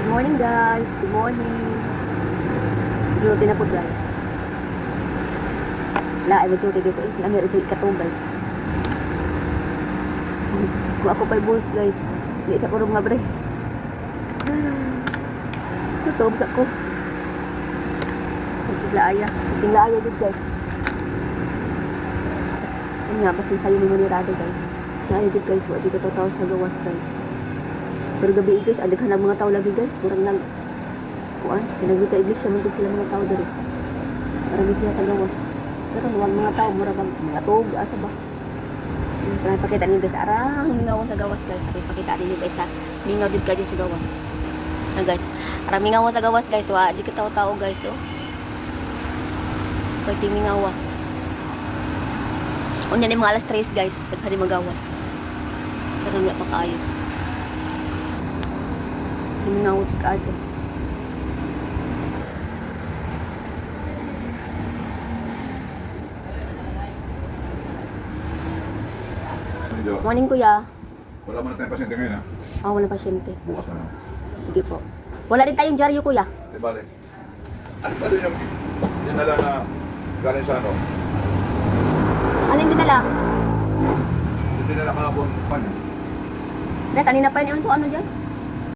Good morning guys, good morning. Duty na po guys. Ay duty guys. Lamir ito ikato guys. Kung ako pa'y bulls guys. Hindi sa kurong nga bre. Tutog sa ko. Tinglaaya dito guys. Ano nga, pasin sa'yo ni Manirado guys. Naayo dito guys, wala dito tao sa gawas guys. Pero gabi guys, adik ka ng mga tao lagi guys. Murang nag... Kuan, pinagwita iglesia, mungkin sila mga tao dito. Marami siya sa gawas. Pero huwag mga tao, murang mga tog, asa ba? Kaya pakita niyo guys, arang mingaw sa gawas guys. Pakita niyo guys ha, mingaw dito kayo sa gawas. Ano guys, arang mingaw sa gawas guys. Wa, di ka tao-tao guys oh. Pwede mingaw. Unya ni mga alas 3 guys, nagkani magawas. Pero wala pa kaayo. Mingaw ka adyo. Morning kuya. Wala mo na tayong pasyente ngayon ha? Wala pasyente. Bukas na lang. Sige po. Wala din tayong dyaryo kuya. Di bale. Ano ba rin yung dinala na galing sa ano? Ano yung dinala? Yung dinala kahapon, pan. Kanina pa yun, ano dyan?